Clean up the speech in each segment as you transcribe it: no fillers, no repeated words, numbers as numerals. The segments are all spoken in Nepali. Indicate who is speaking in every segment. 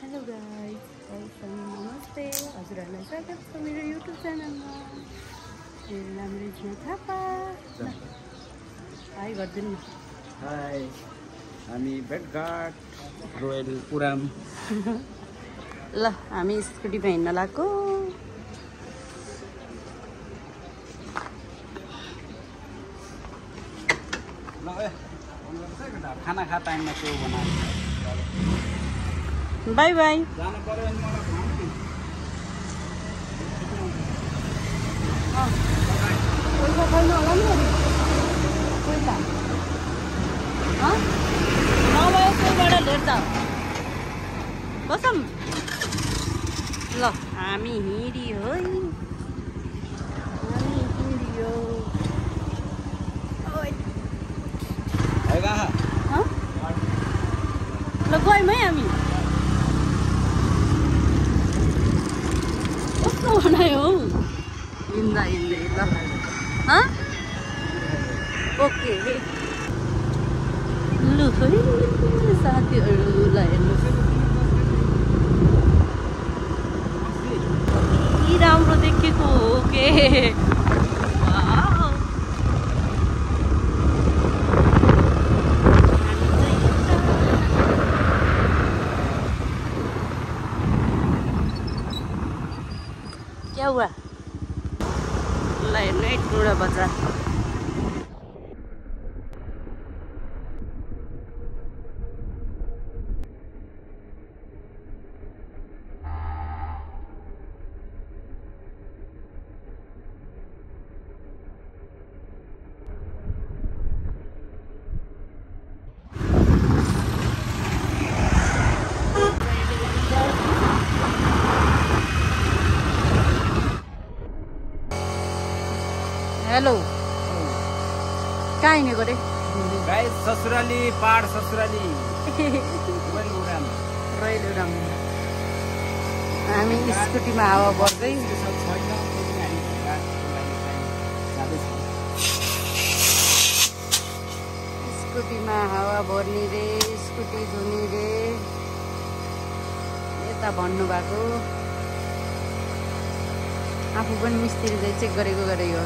Speaker 1: हेलो गाइस, नमस्ते। हजुरहरूलाई स्वागत छ मेरो युट्युब च्यानलमा। मेरो नाम रिजना थापा। हाई गरिदिनु न।
Speaker 2: हाई, हामी भेटघाट रोयल उराम।
Speaker 1: ल हामी स्कुटीमा हिँड्न लाग्यो।
Speaker 2: खाना खा टाइममा त्यो बनाएको
Speaker 1: बाई बाई।
Speaker 2: जानु पर्यो भने मलाई भन्नु।
Speaker 1: पैसा छैन होला नि पैसा नभए त्यहीबाट लिएर जाऊ कसम। ल हामी हिँडियो है, हामी हिँडियो। ल गयौँ है हामी। कस्तो बनायो हौ हिँड्दा हिँड्दै। ल ओके लु है साथीहरूलाई हेर्नु कति राम्रो देखेको हो के। क्या हुआ? ल हेर्नु है टुडा बजार। हेलो कहाँ हिँडेको रे?
Speaker 2: गाइस ससुराली पाहाड ससुराली रोयल उराम।
Speaker 1: रोयल उराम। हामी स्कुटीमा हावा बढ्दै स्कुटीमा हावा भर्ने रे, स्कुटी धुने रे यता भन्नुभएको। आफू पनि मिस्त्री चाहिँ चेक गरेको गरेको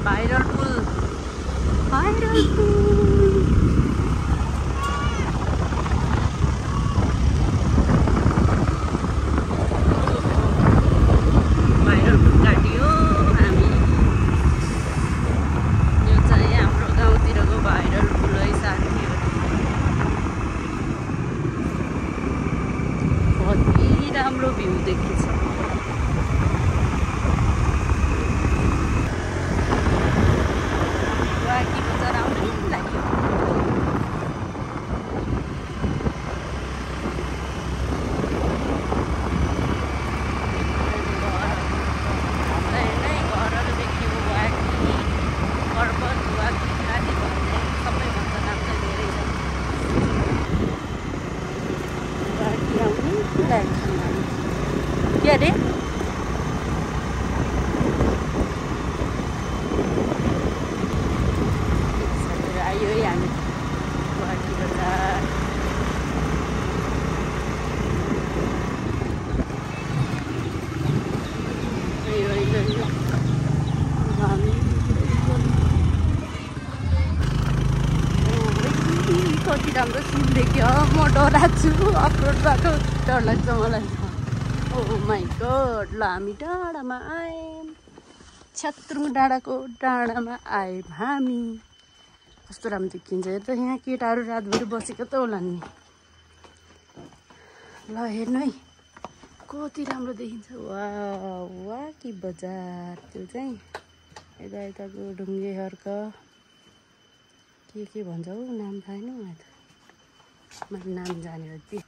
Speaker 1: भाइरल पुल, भाइरल पुल। भाइरल पुल काटियो हामी। यो चाहिँ हाम्रो गाउँतिरको भाइरल पुल है साथीहरू। कति राम्रो भ्यू देखिन्छ। वाकी बजार आउनै लाग्यो। घरहरू देखियो वाकी पर्वत वाकी आदि भन्ने सबैभन्दा नाम चाहिँ धेरै छ। वाकी आउनै लाग्यो के अरे? आयो है हामी वाकी बजार। हामी कति राम्रो सिन देख्यो। म डराएको छु अफरोड बाटो डर लाग्छ मलाई। ओ माई गड। ल हामी डाँडामा आयौँ, छ्यात्रुङ डाँडाको डाँडामा आयौँ हामी। कस्तो राम्रो देखिन्छ। हेर त यहाँ केटाहरू रातभरि बसेको त होला नि। ल हेर्नु है कति राम्रो देखिन्छ। वाकी बजार त्यो चाहिँ यता यताको ढुङ्गे हर्क के भन्छ हौ नाम थाहा छैन मलाई त। मैले नाम जानेर दिएँ।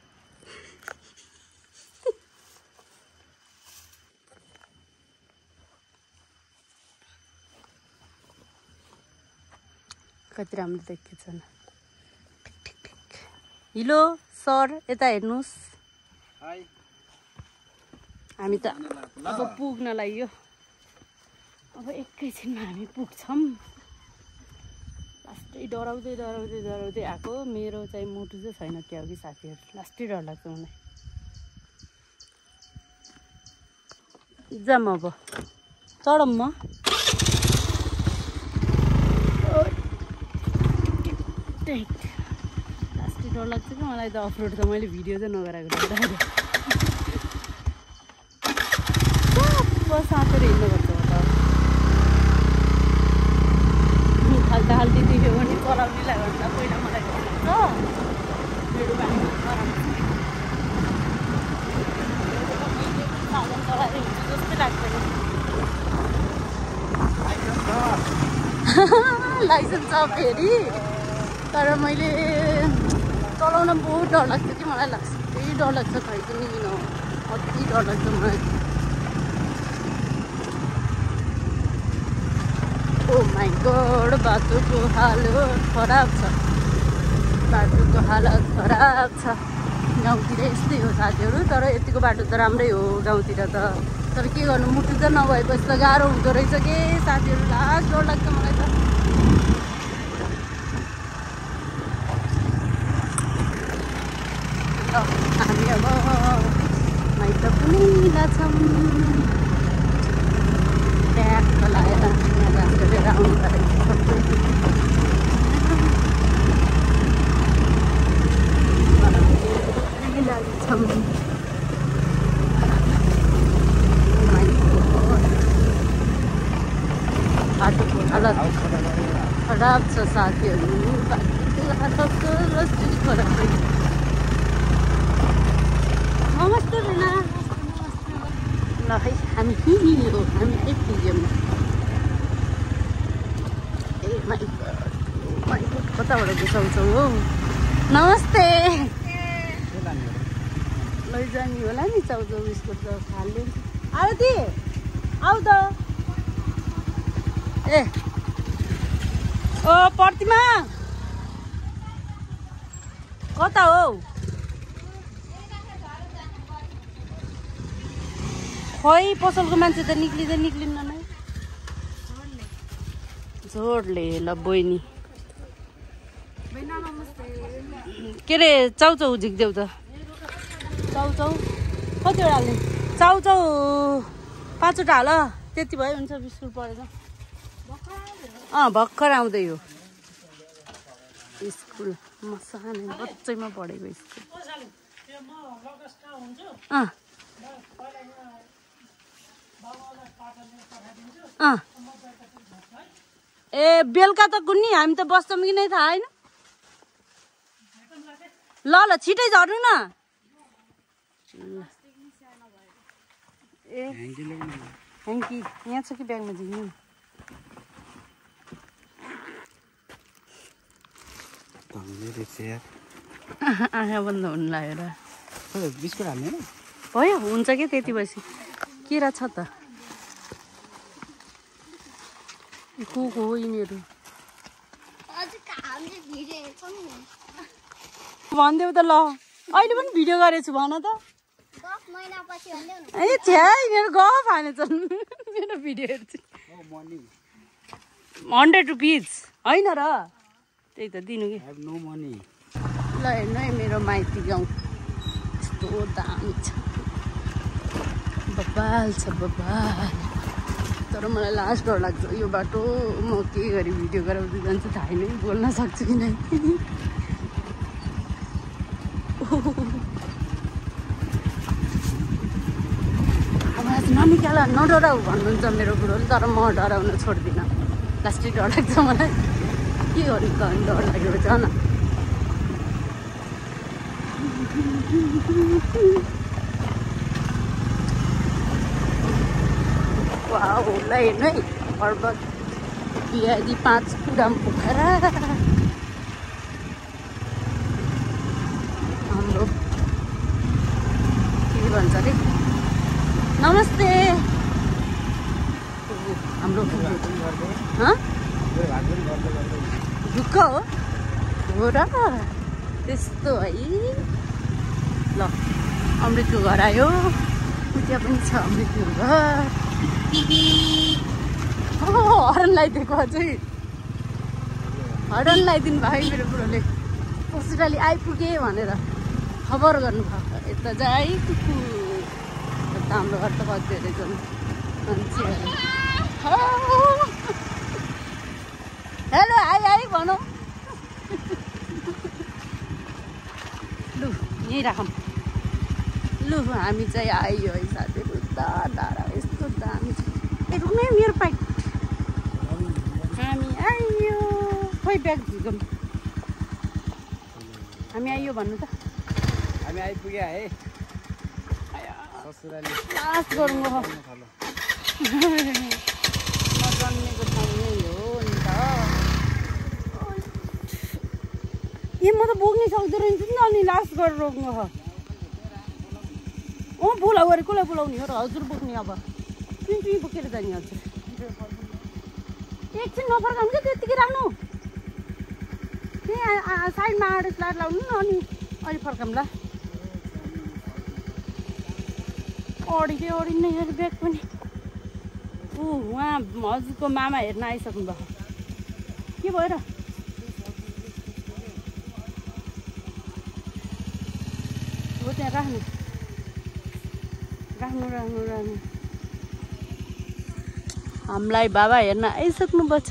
Speaker 1: कति राम्रो देखिन्छ न। हिलो सर यता हेर्नुहोस्।
Speaker 2: हाई
Speaker 1: हामी त अब पुग्न लाग्यो अब एकैछिनमा हामी पुग्छौँ लास्टै डराउँदै आएको मेरो चाहिँ मुटु चाहिँ छैन क्या हो कि साथीहरू लास्टै डर लाग्छ मलाई जाम अब चढौँ म लास्टै डर लाग्छ कि मलाई त अफरोड त मैले भिडियो चाहिँ नगराएको साँचेर हिँड्नुपर्छ खाल्टी देख्यो भने चलाउनेलाई भन्दा पहिला मलाई मेरो जस्तै लाग्छ लाइसेन्स छ फेरि तर मैले चलाउन बहुत डर लाग्छ कि मलाई लाग्छ त्यही डर लाग्छ खै पनि किन अति डर लाग्छ मलाई ओ माई गॉड बाटोको हालत खराब छ गाउँतिर यस्तै हो साथीहरू तर यतिको बाटो त राम्रै हो गाउँतिर त तर के गर्नु मुटु चाहिँ नभएपछि त गाह्रो हुँदो रहेछ के साथीहरू लास्ट डर लाग्छ मलाई त हामी अब माइत पुग्नेला छौँ ट्याक्क लगाएर यहाँ राखेर आउनु बाटोको हालत खराब छ साथीहरू नमस्ते रिना ल है हामी हिँड्यो हामी आइपुग्यौँ ए माइ गड कताबाट घुसाउँछौ हो नमस्ते लैजाने होला नि चाउचाउ बिस्कुट त खाल्यो आरती आऊ त ए ओ प्रतिमा कता हो खै पसलको मान्छे त निक्लिन्न नै जोडले ल बहिनी के अरे चाउचाउ झिक्देऊ त चाउचाउ कतिवटा हाल्ने चाउचाउ 5वटा हाल त्यति भयो हुन्छ बिस्कुट परेर भर्खर आउँदै हो स्कुल म सानो बच्चैमा पढेको स्कुल ए बेलुका त कुन्नी हामी त बस्छौँ कि नै थाहा होइन ल छिटै झर्नु न ए ह्याङ्की यहाँ छ कि ब्यागमा झिक्नु आँखा बन्द हुनु लाग्यो
Speaker 2: बिस्कुट हाल्ने
Speaker 1: भयो हुन्छ कि त्यति भएपछि केरा छ त को हो यिनीहरू भनिदेऊ त ल अहिले पनि भिडियो गरेको छु भन त ए छ्या यिनीहरू गफ हानेछन् मेरो भिडियो हेर्छु 100 रुपिज होइन र त्यही त दिनु कि ल हेर्नु है मेरो माइती गाउँ यस्तो दामी छ बबाल छ बबाल तर मलाई लास्ट डर लाग्छ यो बाटो म के गरी भिडियो गराउँदै जान्छु थाहै नै बोल्न सक्छु कि नै ननिकाल नडराउ भन्नुहुन्छ मेरो बुढोले तर म डराउन छोड्दिनँ लास्टै डर लाग्छ मलाई के गर्नु त डर लाग्यो झन् वाउ ल हेर्नु है पर्वत बिहारी 5 कुराम पोखरा हाम्रो के भन्छ अरे नमस्ते हाम्रो ढुक्क हो र त्यस्तो है ल अमृतको घर आयो त्यहाँ पनि छ मेरो घर। हर्न लगाइदिएको चाहिँ हर्न लगाइदिनु भयो मेरो बुढोले। कसरी आइपुगे भनेर खबर गर्नुभएको। यता चाहिँ कुकुर हाम्रो घर त कति धेरै छन् मान्छेहरू। हेलो आइ आइ भनौँ। लु यहीँ राखौँ। लु हामी चाहिँ आइयो है साथीहरू। डाँडा यस्तो दामी छ। ए रुक्नै मेरो पाइट। हामी आइयो। खोइ ब्याग झिकौँ। हामी आइयो भन्नु त।
Speaker 2: हामी आइपुग्यो है ससुराली।
Speaker 1: लास गरौँ नजन्मेको ठाउँ यही हो नि त। ए म त बोक्नै सक्दो रहेछ नि अनि लास गरेर रोक्नु हो। बोलाउ गरे कसलाई बोलाउने हो र हजुर बोक्ने। अब चुई बोकेर जाने हजुर। एकछिन नफर्काउनु क्या त्यत्तिकै राख्नु। त्यहाँ साइडमा आडे स्लाइड लाउनु न अनि अहिले फर्काउँला। अडिँदै नै हेर ब्याग पनि। उहाँ हजुरको मामा हेर्न आइसक्नु भएको। के भएर हो त्यहाँ राख्नु राख्नु राख्नु राख्नु। हामीलाई बाबा हेर्न आइसक्नु भएको छ।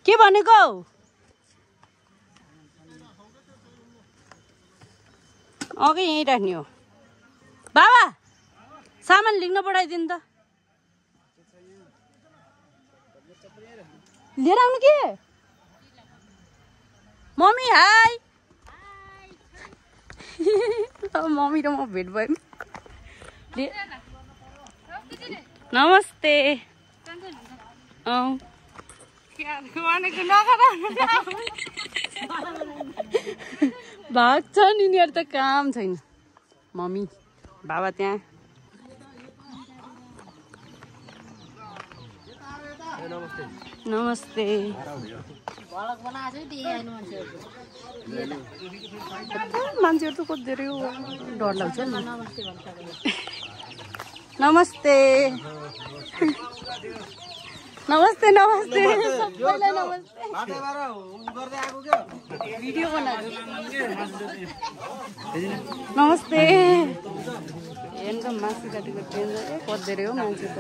Speaker 1: के भनेको? अघि यहीँ राख्ने हो। बाबा सामान लिन पठाइदिनु त। लिएर आउनु के? Mummy high. मम्मी र म भेट भयो। नमस्ते। भाग्छ नि यिनीहरू त काम छैन। मम्मी बाबा त्यहाँ। नमस्ते। मान्छेहरू त कति धेरै डर लाग्छ नि। नमस्ते नमस्ते नमस्ते सबैलाई नमस्ते। भिडियो बनाएको। नमस्ते। हेर्नु त मासु काटेको ट्रेन कति धेरै हो मान्छे त।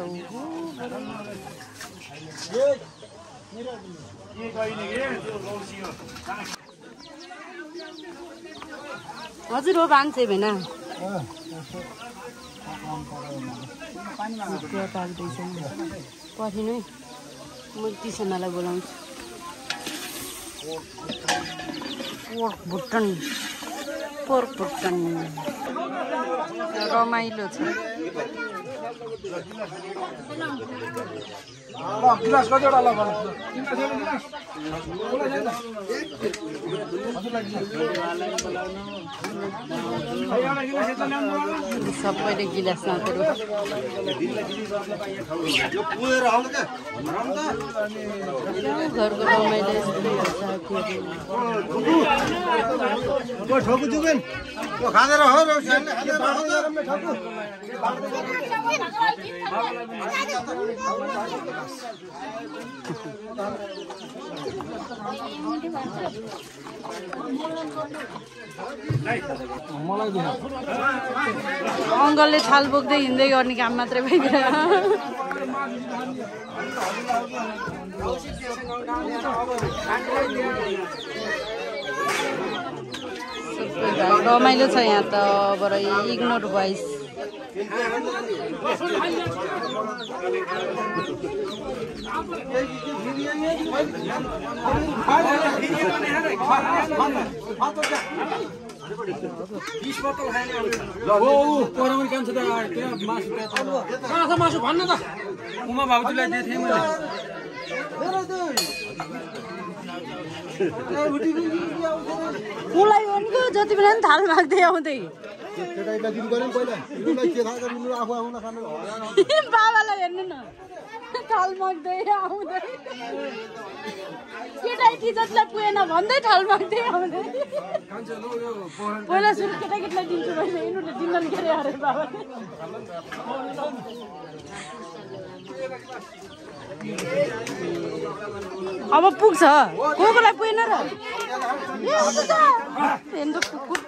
Speaker 1: हजुर हो 500 भएन। पाक्दैछ पर्खिनु है। म किसनालाई बोलाउँछु। भुटन पोर्क भुटन रमाइलो छ। सबैले गिलास नातेर घरको रमाइलो अङ्कलले छाल बोक्दै हिँड्दै गर्ने काम मात्रै भइदिएर रमाइलो छ यहाँ त। बर इग्नोर भोइस
Speaker 2: मासु भन्नु त उमा भाउजूलाई दिएको थिएँ मैले।
Speaker 1: उसलाई भनेको जति बेला पनि थाल माग्दै आउँदै बाबालाई हेर्नु न ढलमग्दै आउँदै केटाकेटी जसलाई पुगेन भन्दै ढलमग्दै आउँदै पहिला सुरु केटाकेटीलाई दिन्छु भने यिनीहरूले दिन्न के अरे बाबा अब पुग्छ कोलाई पुगेन र कुकुर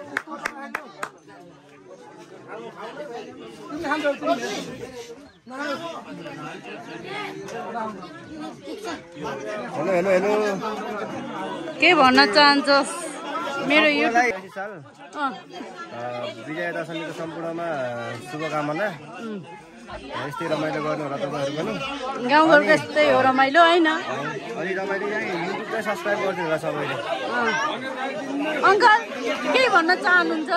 Speaker 3: हेलो हेलो हेलो
Speaker 1: के भन्न चाहन्छस् मेरो यो
Speaker 3: विजया दशमीको सम्पूर्णमा शुभकामना यस्तै रमाइलो गर्नु होला तपाईँहरू पनि
Speaker 1: गाउँघरको यस्तै हो रमाइलो होइन
Speaker 3: अलि रमाइलो युट्युबलाई सब्सक्राइब गरिदिनु होला सबैले
Speaker 1: अङ्कल के भन्न चाहनुहुन्छ